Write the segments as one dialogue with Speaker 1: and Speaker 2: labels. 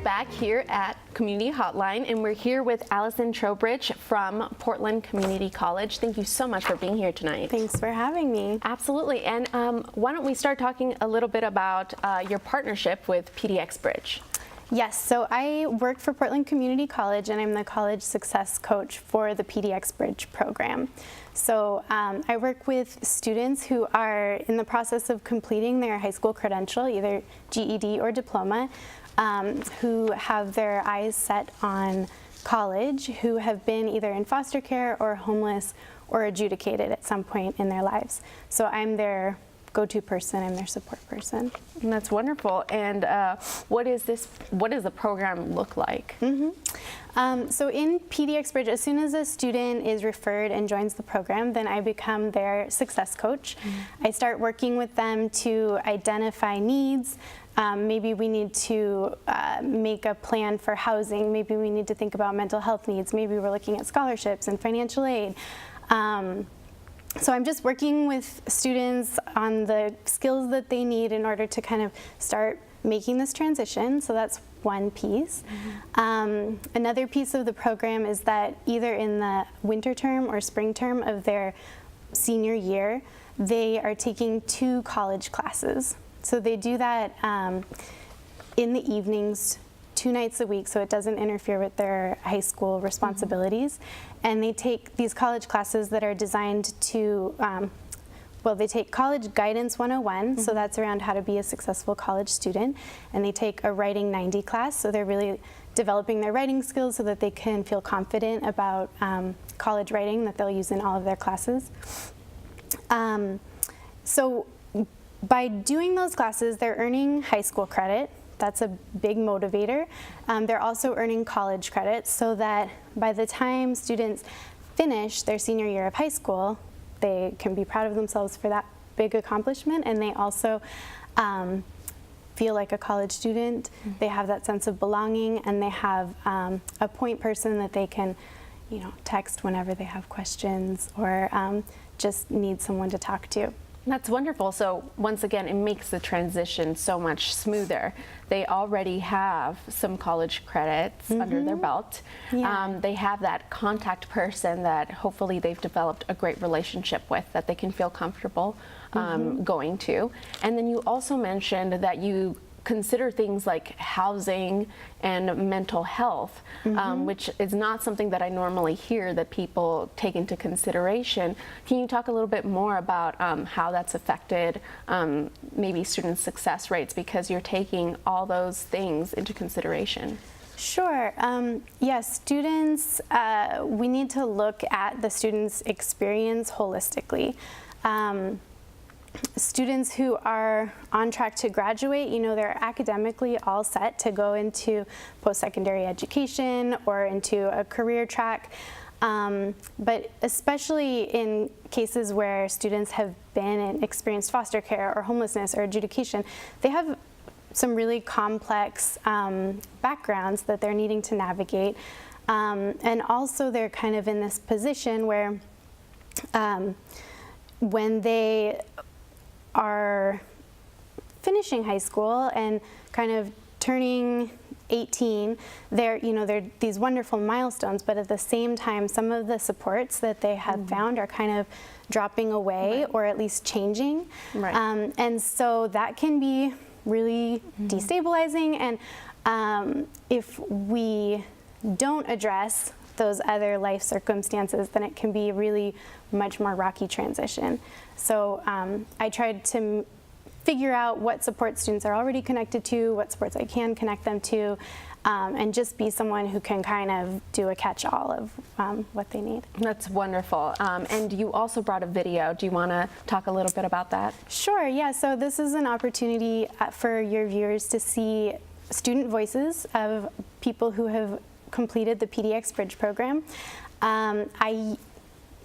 Speaker 1: back here at Community Hotline, and we're here with Allison Trowbridge from Portland Community College. Thank you so much for being here tonight.
Speaker 2: Thanks for having me.
Speaker 1: Absolutely. And why don't we start talking a little bit about your partnership with PDX Bridge?
Speaker 2: Yes, so I work for Portland Community College, and I'm the college success coach for the PDX Bridge program. So I work with students who are in the process of completing their high school credential, either GED or diploma, who have their eyes set on college, who have been either in foster care or homeless or adjudicated at some point in their lives. So I'm their go-to person, I'm their support person.
Speaker 1: And that's wonderful. And what does the program look like?
Speaker 2: So in PDX Bridge, as soon as a student is referred and joins the program, then I become their success coach. I start working with them to identify needs. Maybe we need to make a plan for housing. Maybe we need to think about mental health needs. Maybe we're looking at scholarships and financial aid. So I'm just working with students on the skills that they need in order to kind of start making this transition. So that's one piece. Another piece of the program is that either in the winter term or spring term of their senior year, they are taking 2 college classes. So they do that in the evenings, 2 nights a week, so it doesn't interfere with their high school responsibilities. And they take these college classes that are designed to, well, they take College Guidance 101, so that's around how to be a successful college student. And they take a Writing 90 class, so they're really developing their writing skills so that they can feel confident about college writing that they'll use in all of their classes. So by doing those classes, they're earning high school credit. That's a big motivator. They're also earning college credit so that by the time students finish their senior year of high school, they can be proud of themselves for that big accomplishment, and they also feel like a college student. They have that sense of belonging, and they have a point person that they can, text whenever they have questions or just need someone to talk to.
Speaker 1: That's wonderful. So once again, it makes the transition so much smoother. They already have some college credits under their belt.
Speaker 2: Yeah.
Speaker 1: They have that contact person that hopefully they've developed a great relationship with, that they can feel comfortable going to. And then you also mentioned that you consider things like housing and mental health, which is not something that I normally hear that people take into consideration. Can you talk a little bit more about how that's affected maybe student success rates, because you're taking all those things into consideration?
Speaker 2: Sure. Yes, students, we need to look at the student's experience holistically. Students who are on track to graduate, they're academically all set to go into post-secondary education or into a career track. But especially in cases where students have been and experienced foster care or homelessness or adjudication, they have some really complex backgrounds that they're needing to navigate. And also they're kind of in this position where when they are finishing high school and kind of turning 18, they're these wonderful milestones, but at the same time, some of the supports that they have found are kind of dropping away or at least changing. And so that can be really destabilizing, and if we don't address those other life circumstances, then it can be really much more rocky transition. So I tried to figure out what support students are already connected to, what supports I can connect them to, and just be someone who can kind of do a catch-all of what they need.
Speaker 1: That's wonderful. And you also brought a video. Do you want to talk a little bit about that?
Speaker 2: Sure, yeah. So this is an opportunity for your viewers to see student voices of people who have completed the PDX Bridge program. I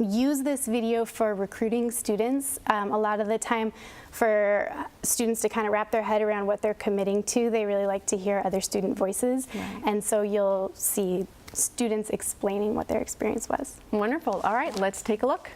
Speaker 2: use this video for recruiting students. A lot of the time for students to kind of wrap their head around what they're committing to, they really like to hear other student voices. And so you'll see students explaining what their experience was.
Speaker 1: Wonderful. All right, let's take a look.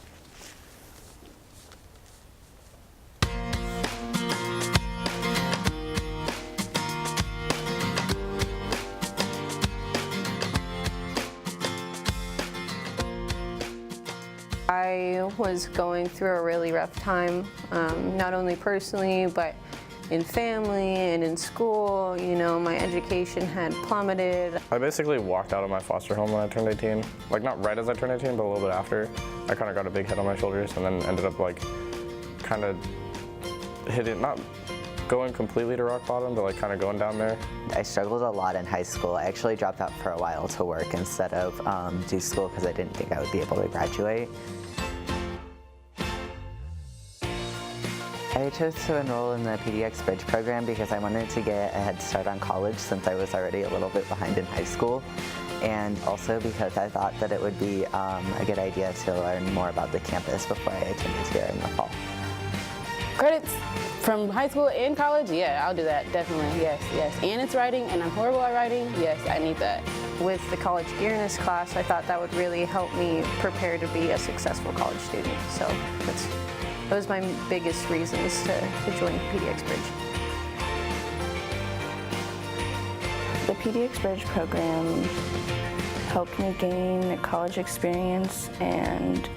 Speaker 3: I was going through a really rough time, not only personally, but in family and in school. You know, my education had plummeted.
Speaker 4: I basically walked out of my foster home when I turned 18. Like, not right as I turned 18, but a little bit after. I kind of got a big head on my shoulders and then ended up like kind of hitting, not going completely to rock bottom, but like kind of going down there.
Speaker 5: I struggled a lot in high school. I actually dropped out for a while to work instead of do school because I didn't think I would be able to graduate. I chose to enroll in the PDX Bridge program because I wanted to get a head start on college since I was already a little bit behind in high school, and also because I thought that it would be a good idea to learn more about the campus before I attended here in the fall.
Speaker 6: Credits from high school and college? Yeah, I'll do that, definitely, yes. And it's writing, and I'm horrible at writing? Yes, I need that.
Speaker 3: With the college gearness class, I thought that would really help me prepare to be a successful college student. So that was my biggest reasons to join PDX Bridge.
Speaker 7: The PDX Bridge program helped me gain college experience and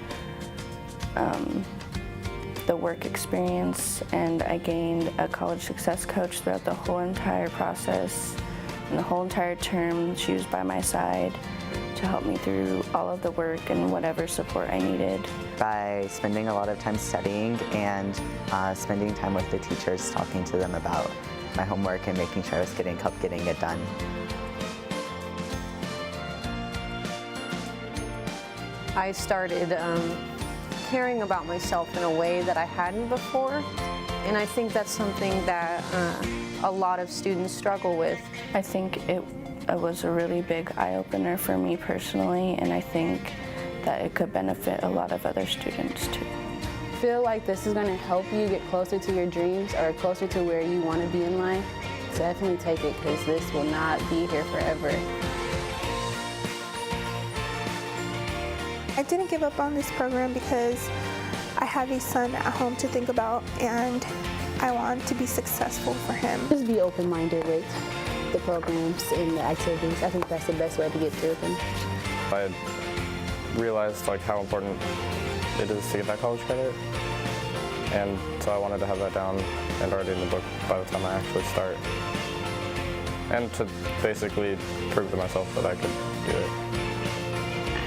Speaker 7: the work experience, and I gained a college success coach throughout the whole entire process and the whole entire term. She was by my side to help me through all of the work and whatever support I needed.
Speaker 5: By spending a lot of time studying and spending time with the teachers, talking to them about my homework and making sure I was getting it done.
Speaker 3: I started caring about myself in a way that I hadn't before, and I think that's something that a lot of students struggle with.
Speaker 7: I think it was a really big eye-opener for me personally, and I think that it could benefit a lot of other students too.
Speaker 6: Feel like this is going to help you get closer to your dreams or closer to where you want to be in life? Definitely take it, because this will not be here forever.
Speaker 8: I didn't give up on this program because I have a son at home to think about, and I want to be successful for him.
Speaker 6: Just be open-minded with the programs and the activities. I think that's the best way to get through them.
Speaker 4: I realized like how important it is to get that college credit, and so I wanted to have that down and already in the book by the time I actually start, and to basically prove to myself that I could do it.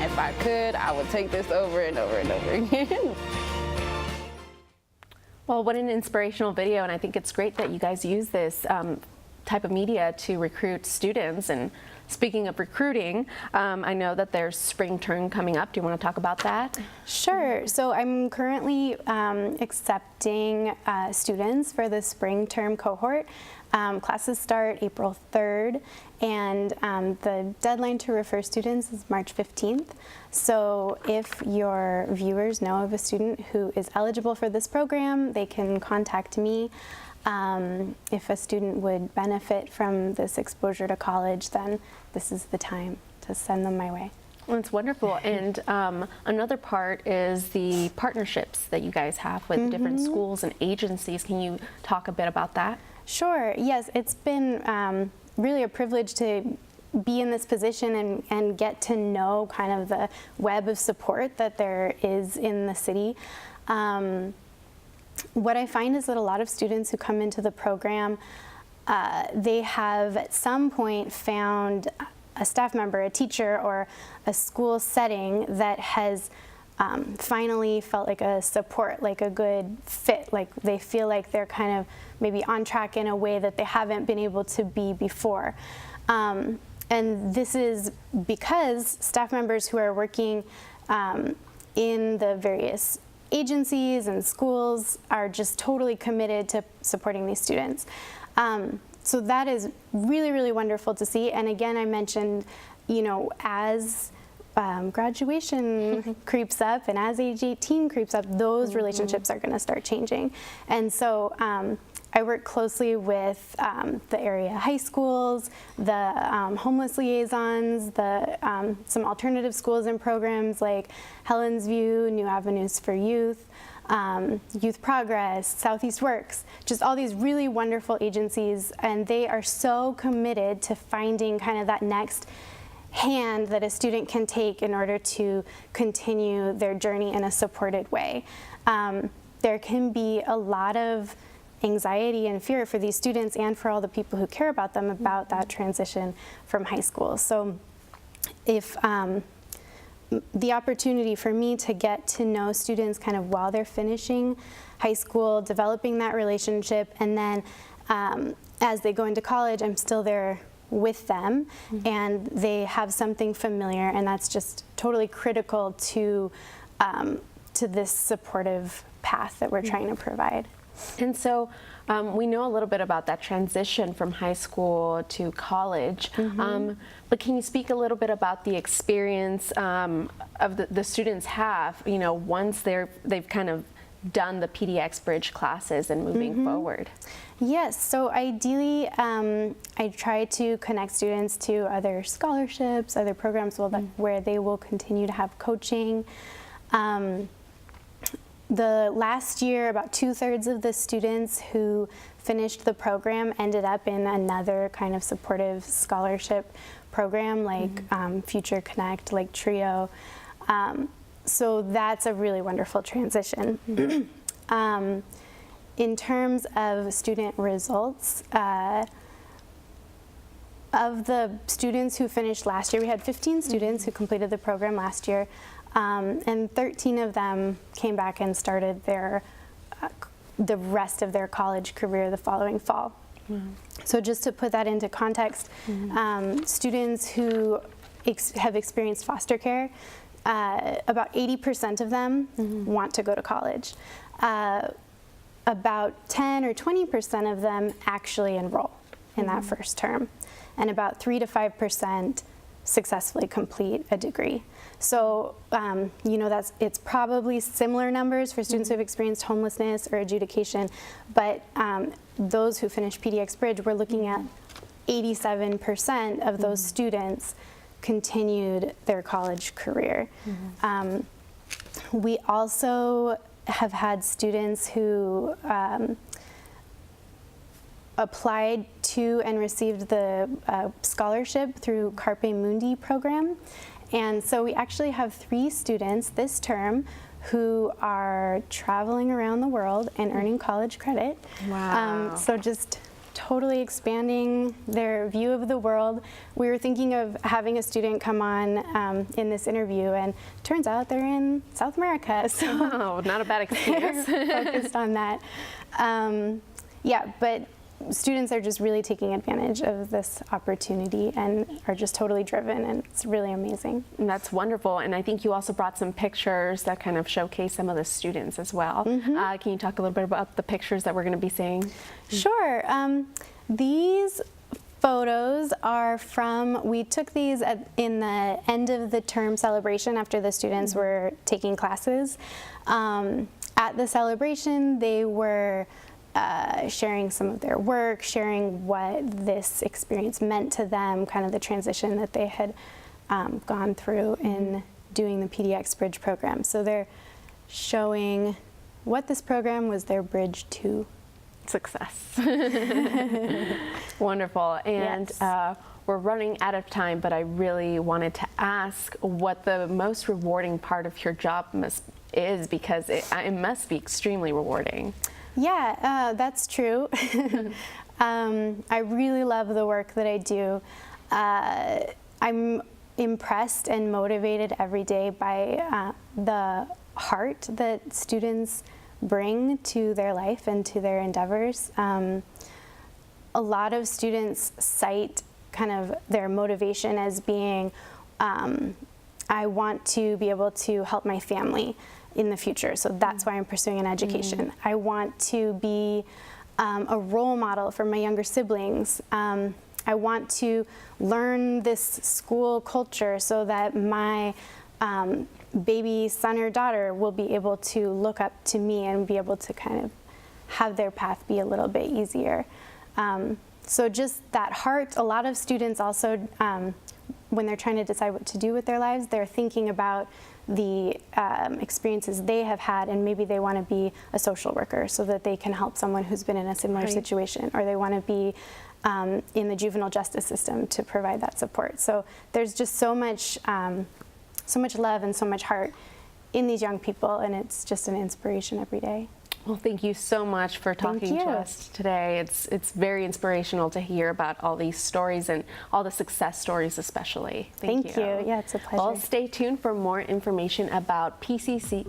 Speaker 6: If I could, I would take this over and over and over again.
Speaker 1: Well, what an inspirational video, and I think it's great that you guys use this type of media to recruit students. And speaking of recruiting, I know that there's spring term coming up. Do you want to talk about that?
Speaker 2: Sure. So I'm currently accepting students for the spring term cohort. Classes start April 3rd, and the deadline to refer students is March 15th. So if your viewers know of a student who is eligible for this program, they can contact me. If a student would benefit from this exposure to college, then this is the time to send them my way.
Speaker 1: Well, it's wonderful. And another part is the partnerships that you guys have with different schools and agencies. Can you talk a bit about that?
Speaker 2: Sure. Yes, it's been really a privilege to be in this position and get to know kind of the web of support that there is in the city. What I find is that a lot of students who come into the program, they have at some point found a staff member, a teacher, or a school setting that has finally felt like a support, like a good fit, like they feel like they're kind of maybe on track in a way that they haven't been able to be before. And this is because staff members who are working in the various agencies and schools are just totally committed to supporting these students. So that is really, really wonderful to see. And again, I mentioned, you know, as graduation creeps up and as age 18 creeps up, those relationships are going to start changing. And so I work closely with the area high schools, the homeless liaisons, some alternative schools and programs like Helen's View, New Avenues for Youth, Youth Progress, Southeast Works, just all these really wonderful agencies, and they are so committed to finding kind of that next hand that a student can take in order to continue their journey in a supported way. There can be a lot of anxiety and fear for these students and for all the people who care about them about that transition from high school. So if the opportunity for me to get to know students kind of while they're finishing high school, developing that relationship, and then as they go into college, I'm still there with them, and they have something familiar, and that's just totally critical to this supportive path that we're trying to provide.
Speaker 1: And so we know a little bit about that transition from high school to college, but can you speak a little bit about the experience of the students have, you know, once they've kind of done the PDX Bridge classes and moving forward?
Speaker 2: Yes, so ideally I try to connect students to other scholarships, other programs where they will continue to have coaching. The last year, about 2/3 of the students who finished the program ended up in another kind of supportive scholarship program like Future Connect, like TRIO. So that's a really wonderful transition. In terms of student results, of the students who finished last year, we had 15 students who completed the program last year. And 13 of them came back and started the rest of their college career the following fall. So just to put that into context, students who have experienced foster care, about 80% of them want to go to college. About 10 or 20% of them actually enroll in that first term, and about 3 to 5% successfully complete a degree. So, you know, it's probably similar numbers for students who have experienced homelessness or adjudication, but those who finish PDX Bridge, we're looking at 87% of those students continued their college career. We also have had students who applied to and received the scholarship through Carpe Mundi program. And so we actually have 3 students this term who are traveling around the world and earning college credit.
Speaker 1: Wow.
Speaker 2: So just totally expanding their view of the world. We were thinking of having a student come on in this interview, and turns out they're in South America. So
Speaker 1: Oh, not a bad excuse.
Speaker 2: focused on that. Yeah, but students are just really taking advantage of this opportunity and are just totally driven, and it's really amazing.
Speaker 1: And that's wonderful. And I think you also brought some pictures that kind of showcase some of the students as well. Can you talk a little bit about the pictures that we're going to be seeing?
Speaker 2: Sure. These photos are we took these in the end of the term celebration after the students were taking classes. At the celebration, they were sharing some of their work, sharing what this experience meant to them, kind of the transition that they had gone through in doing the PDX Bridge program. So they're showing what this program was their bridge to
Speaker 1: Success. Wonderful. And
Speaker 2: Yes.
Speaker 1: we're running out of time, but I really wanted to ask what the most rewarding part of your job is, because it must be extremely rewarding.
Speaker 2: Yeah, that's true. I really love the work that I do. I'm impressed and motivated every day by the heart that students bring to their life and to their endeavors. A lot of students cite kind of their motivation as being, I want to be able to help my family in the future, so that's why I'm pursuing an education. I want to be a role model for my younger siblings. I want to learn this school culture so that my baby son or daughter will be able to look up to me and be able to kind of have their path be a little bit easier. So just that heart. A lot of students also, when they're trying to decide what to do with their lives, they're thinking about the experiences they have had, and maybe they want to be a social worker so that they can help someone who's been in a similar situation, or they want to be in the juvenile justice system to provide that support. So there's just so much love and so much heart in these young people, and it's just an inspiration every day.
Speaker 1: Well, thank you so much for talking to us today. It's very inspirational to hear about all these stories and all the success stories especially.
Speaker 2: Thank you. Yeah, it's a pleasure.
Speaker 1: Well, stay tuned for more information about PCC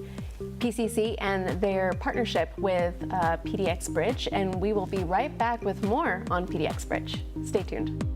Speaker 1: and their partnership with PDX Bridge, and we will be right back with more on PDX Bridge. Stay tuned.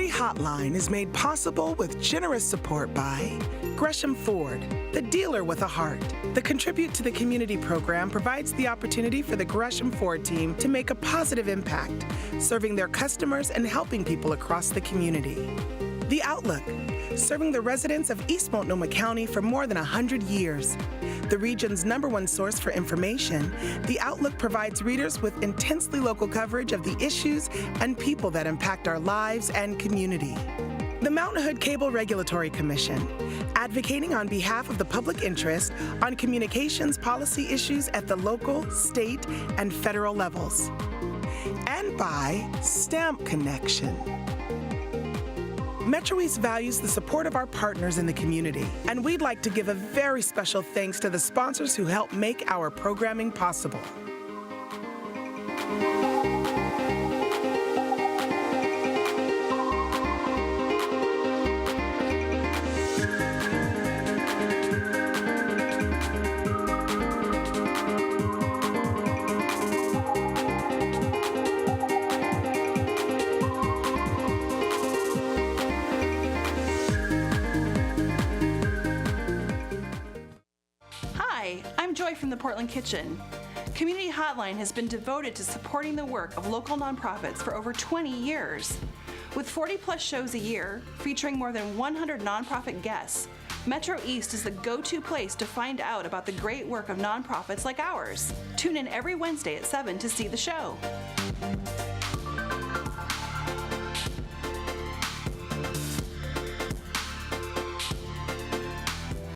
Speaker 9: Hotline is made possible with generous support by Gresham Ford, the dealer with a heart. The Contribute to the Community program provides the opportunity for the Gresham Ford team to make a positive impact, serving their customers and helping people across the community. The Outlook, serving the residents of East Multnomah County for more than 100 years. The region's #1 source for information, The Outlook provides readers with intensely local coverage of the issues and people that impact our lives and community. The Mountain Hood Cable Regulatory Commission, advocating on behalf of the public interest on communications policy issues at the local, state, and federal levels. And by Stamp Connection. MetroEast values the support of our partners in the community, and we'd like to give a very special thanks to the sponsors who help make our programming possible.
Speaker 10: I'm Joy from the Portland Kitchen. Community Hotline has been devoted to supporting the work of local nonprofits for over 20 years. With 40-plus shows a year, featuring more than 100 nonprofit guests, MetroEast is the go-to place to find out about the great work of nonprofits like ours. Tune in every Wednesday at 7 to see the show.